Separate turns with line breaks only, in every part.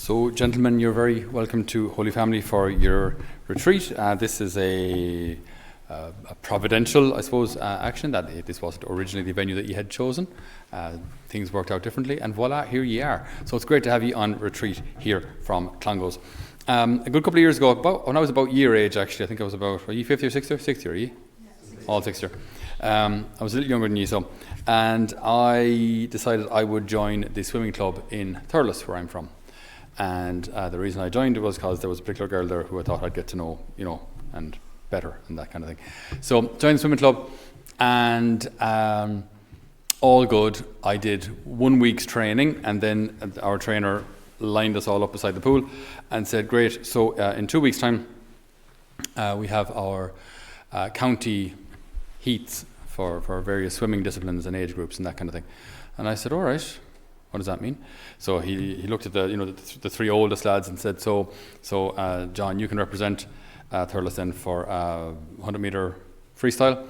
So, gentlemen, you're very welcome to Holy Family for your retreat. This is a providential, I suppose, action. This wasn't originally the venue that you had chosen. Things worked out differently, and voila, here you are. So it's great to have you on retreat here from Clongowes. A good couple of years ago, when I was about year age, actually, I think I was about, were you fifth year, sixth year? Sixth year, are you? Yes. All sixth year. I was a little younger than you, so. And I decided I would join the swimming club in Thurles, where I'm from. And the reason I joined it was because there was a particular girl there who I thought I'd get to know, and better and that kind of thing. So joined the swimming club, and all good. I did 1 week's training, and then our trainer lined us all up beside the pool and said, great, so in 2 weeks' time we have our county heats for various swimming disciplines and age groups and that kind of thing. And I said, all right, what does that mean? So he looked at the three oldest lads and said, so John, you can represent Thurles then for 100-metre freestyle,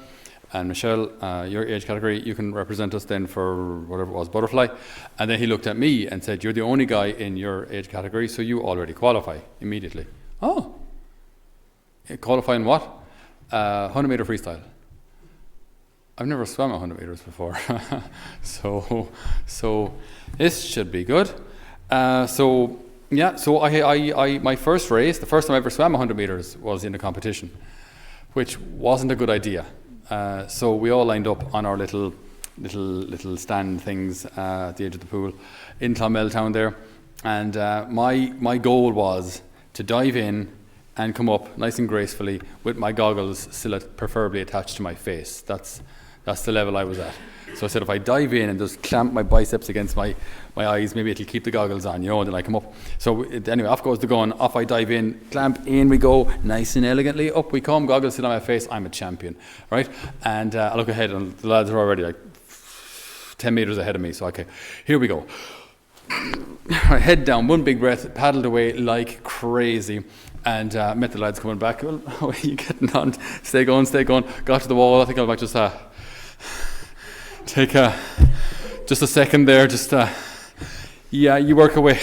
and Michelle, your age category, you can represent us then for whatever it was, butterfly. And then he looked at me and said, you're the only guy in your age category, so you already qualify immediately. Oh, qualify in what? 100-metre freestyle. I've never swum 100 meters before, so this should be good. So I my first race, the first time I ever swam 100 meters, was in a competition, which wasn't a good idea. So we all lined up on our little stand things at the edge of the pool in Clonmel town there, and my goal was to dive in and come up nice and gracefully with my goggles still preferably attached to my face. That's the level I was at. So I said, if I dive in and just clamp my biceps against my eyes, maybe it'll keep the goggles on, and then I come up. So anyway, off goes the gun, off I dive in, clamp, in we go, nice and elegantly, up we come, goggles sit on my face, I'm a champion, right? And I look ahead, and the lads are already like 10 metres ahead of me, so okay, here we go. Head down, one big breath, paddled away like crazy, and met the lads coming back. Well, how are you getting on? Stay going, got to the wall. I think I might just take just a second there, you work away.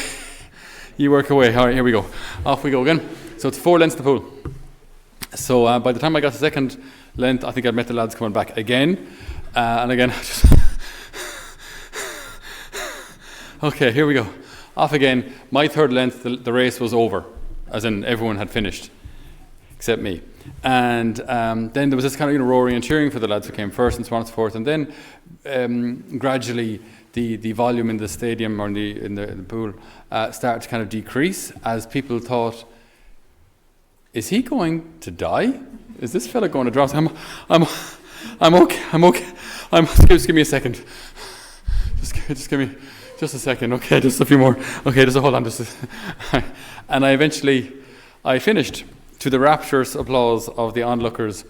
All right, here we go. Off we go again. So it's 4 lengths to the pool. So by the time I got to the second length, I think I'd met the lads coming back again. And again, okay, here we go. Off again. My third length, the race was over, as in everyone had finished, except me. And then there was this kind of roaring and cheering for the lads who came first and so on and so forth. And then gradually the volume in the stadium or in the pool started to kind of decrease as people thought, is he going to die? Is this fella going to drop? I'm okay. Just give me a second. Just give me just a second. Okay, just a few more. Okay, just hold on. And I finished, to the rapturous applause of the onlookers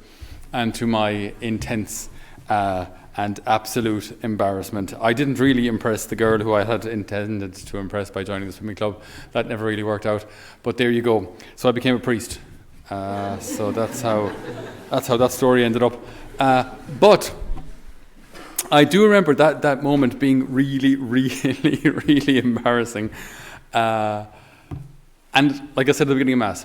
and to my intense and absolute embarrassment. I didn't really impress the girl who I had intended to impress by joining the swimming club. That never really worked out. But there you go. So I became a priest. So that's how that story ended up. But I do remember that moment being really, really, really embarrassing. And like I said at the beginning of Mass,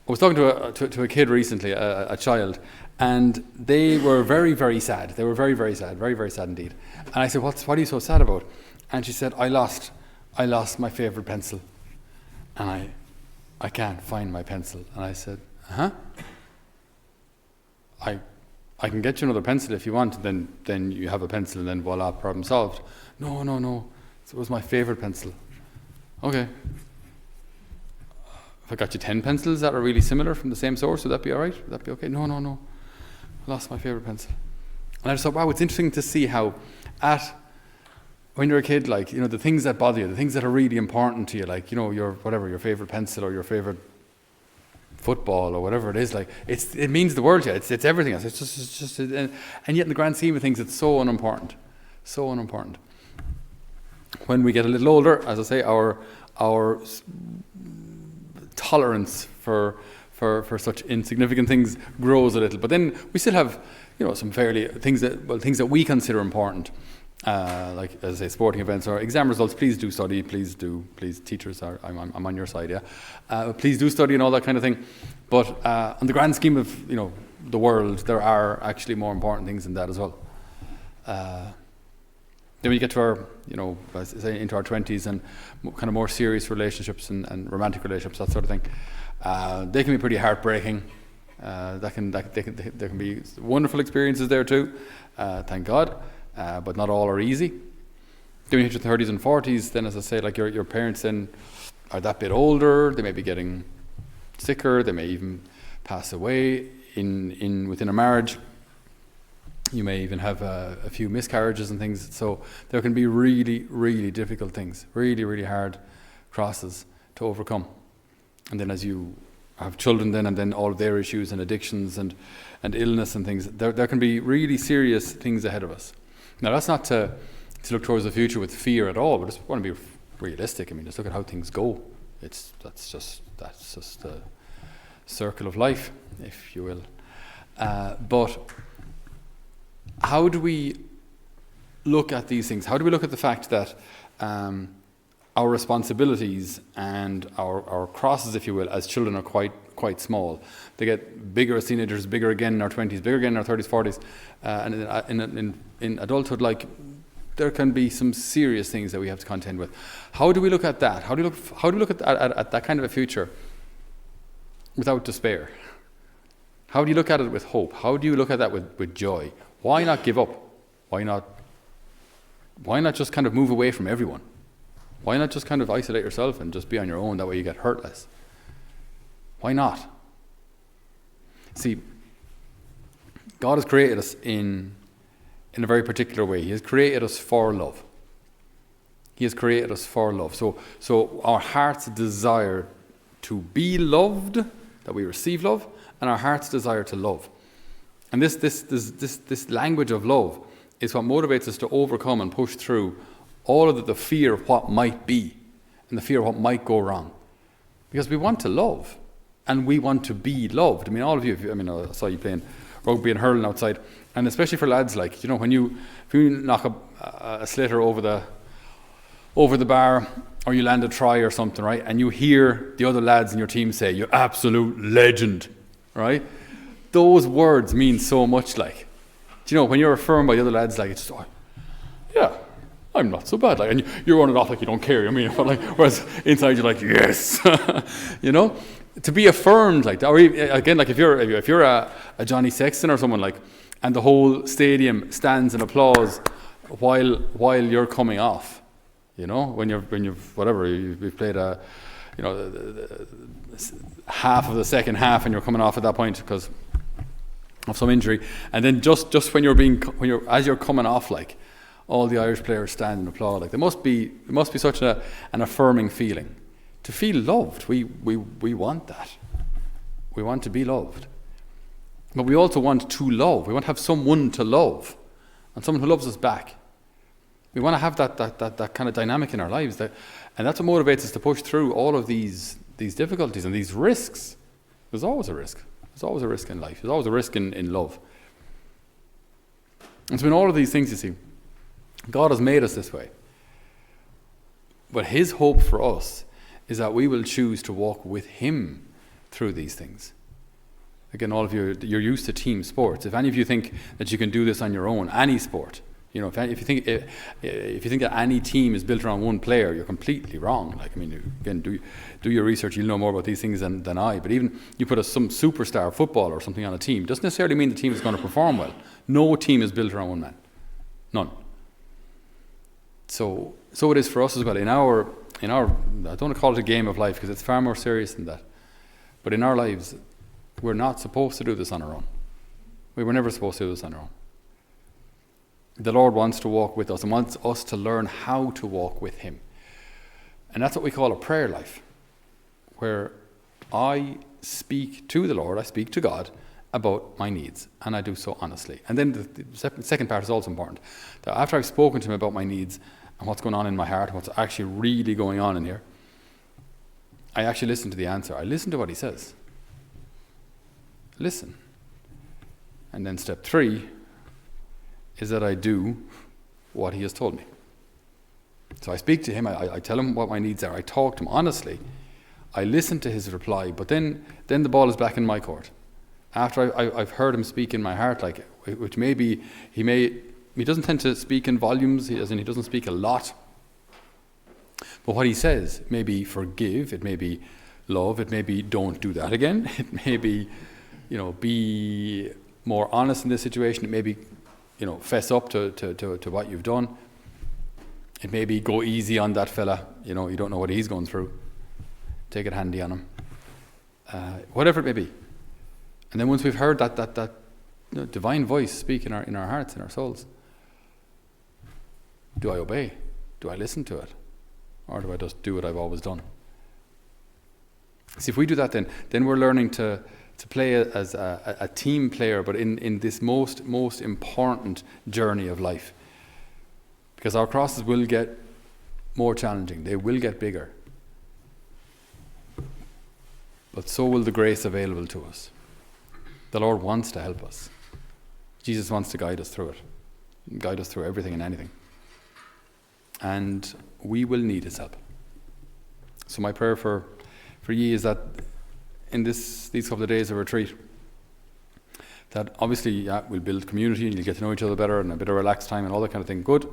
I was talking to a kid recently, a child, and they were very, very sad. They were very, very sad, very, very sad indeed. And I said, what are you so sad about? And she said, I lost my favourite pencil. And I can't find my pencil. And I said, I can get you another pencil if you want, then you have a pencil, and then voila, problem solved. No. It was my favourite pencil. Okay. If I got you 10 pencils that are really similar from the same source, would that be all right? Would that be okay? No. I lost my favourite pencil. And I just thought, wow, it's interesting to see how when you're a kid, the things that bother you, the things that are really important to you, your favourite pencil or your favourite football or whatever it is, it means the world to you. It's everything else. It's just, and yet in the grand scheme of things, it's so unimportant. So unimportant. When we get a little older, as I say, our tolerance for such insignificant things grows a little, but then we still have some fairly things that we consider important, like as I say, sporting events or exam results. Please do study. Please teachers, I'm on your side. Yeah, please do study and all that kind of thing. But on the grand scheme of the world, there are actually more important things than that as well. Then when you get to our, say into our 20s and kind of more serious relationships and romantic relationships, that sort of thing, they can be pretty heartbreaking. There can be wonderful experiences there too, thank God, but not all are easy. Then when you hit your 30s and 40s, then as I say, like your parents then are that bit older, they may be getting sicker, they may even pass away within a marriage. You may even have a few miscarriages and things. So there can be really, really difficult things, really, really hard crosses to overcome. And then as you have children then, and then all of their issues and addictions and illness and things, there can be really serious things ahead of us. Now that's not to look towards the future with fear at all, but just want to be realistic. I mean, just look at how things go. That's just the circle of life, if you will. But how do we look at these things? How do we look at the fact that our responsibilities and our crosses, if you will, as children are quite small? They get bigger as teenagers, bigger again in our 20s, bigger again in our 30s, 40s, and in adulthood, like there can be some serious things that we have to contend with. How do we look at that? How do we look at that kind of a future without despair? How do you look at it with hope? How do you look at that with joy? Why not give up? Why not just kind of move away from everyone? Why not just kind of isolate yourself and just be on your own? That way you get hurt less. Why not? See, God has created us in a very particular way. He has created us for love. He has created us for love. So our heart's desire to be loved, that we receive love, and our heart's desire to love. And this language of love is what motivates us to overcome and push through all of the fear of what might be and the fear of what might go wrong. Because we want to love and we want to be loved. I mean, all of you, I saw you playing rugby and hurling outside, and especially for lads, like, if you knock a sliotar over the bar, or you land a try or something, right, and you hear the other lads in your team say, "You absolute legend," right? Those words mean so much, like, when you're affirmed by the other lads, like, it's just, yeah, I'm not so bad, like, and you're running off like you don't care, but like, whereas inside you're like, yes, to be affirmed like that, or again, like if you're a Johnny Sexton or someone, like, and the whole stadium stands in applause while you're coming off, when you've whatever you've played half of the second half and you're coming off at that point because of some injury, and then just when as you're coming off, like, all the Irish players stand and applaud, like, it must be such an affirming feeling to feel loved. We want that. We want to be loved, but we also want to love. We want to have someone to love, and someone who loves us back. We want to have that kind of dynamic in our lives, and that's what motivates us to push through all of these difficulties and these risks. There's always a risk. There's always a risk in life. There's always a risk in love. And so in all of these things, you see, God has made us this way. But His hope for us is that we will choose to walk with Him through these things. Again, all of you, you're used to team sports. If any of you think that you can do this on your own, any sport, if you think that any team is built around one player, you're completely wrong. Like, again, do your research. You'll know more about these things than I. But even you put some superstar footballer or something on a team, doesn't necessarily mean the team is going to perform well. No team is built around one man, none. So it is for us as well. In our, I don't want to call it a game of life because it's far more serious than that. But in our lives, we're not supposed to do this on our own. We were never supposed to do this on our own. The Lord wants to walk with us and wants us to learn how to walk with Him. And that's what we call a prayer life, where I speak to the Lord, I speak to God about my needs, and I do so honestly. And then the second part is also important. That after I've spoken to Him about my needs and what's going on in my heart, and what's actually really going on in here, I actually listen to the answer. I listen to what He says. Listen. And then step 3 is that I do what he has told me. So I speak to him, I tell him what my needs are, I talk to him honestly, I listen to his reply, but then the ball is back in my court. After I've heard him speak in my heart, like, which maybe he doesn't tend to speak in volumes, as in he doesn't speak a lot. But what he says, it may be forgive, it may be love, it may be don't do that again, it may be, be more honest in this situation, it may be, fess up to what you've done. It may be go easy on that fella, you don't know what he's going through. Take it handy on him. Whatever it may be. And then once we've heard that divine voice speak in our hearts, in our souls, do I obey? Do I listen to it? Or do I just do what I've always done? See, if we do that, then we're learning to play as a team player, but in this most important journey of life. Because our crosses will get more challenging. They will get bigger. But so will the grace available to us. The Lord wants to help us. Jesus wants to guide us through it. Guide us through everything and anything. And we will need his help. So my prayer for ye is that in these couple of days of retreat, that obviously we'll build community and you'll get to know each other better and a bit of relaxed time and all that kind of thing. Good.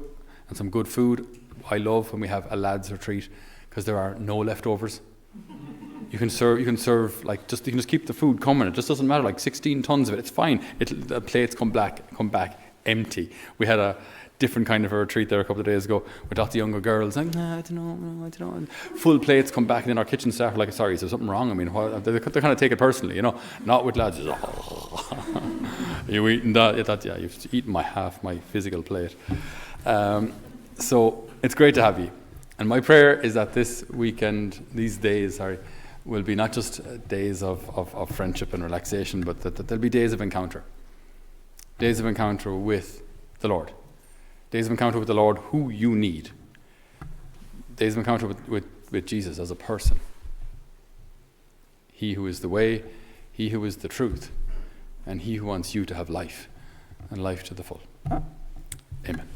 And some good food. I love when we have a lads retreat because there are no leftovers. You can serve you can just keep the food coming. It just doesn't matter, like 16 tons of it. It's fine. The plates come back empty. We had a different kind of a retreat there a couple of days ago with lots of younger girls like, I don't know. And full plates come back and then our kitchen staff are like, sorry, is there something wrong? I mean, they kind of take it personally, not with lads. You eating that? Yeah, you've eaten half my physical plate. So it's great to have you. And my prayer is that this weekend, these days, will be not just days of friendship and relaxation, but that there'll be days of encounter. Days of encounter with the Lord. Days of encounter with the Lord who you need. Days of encounter with Jesus as a person. He who is the way, he who is the truth, and he who wants you to have life, and life to the full. Amen.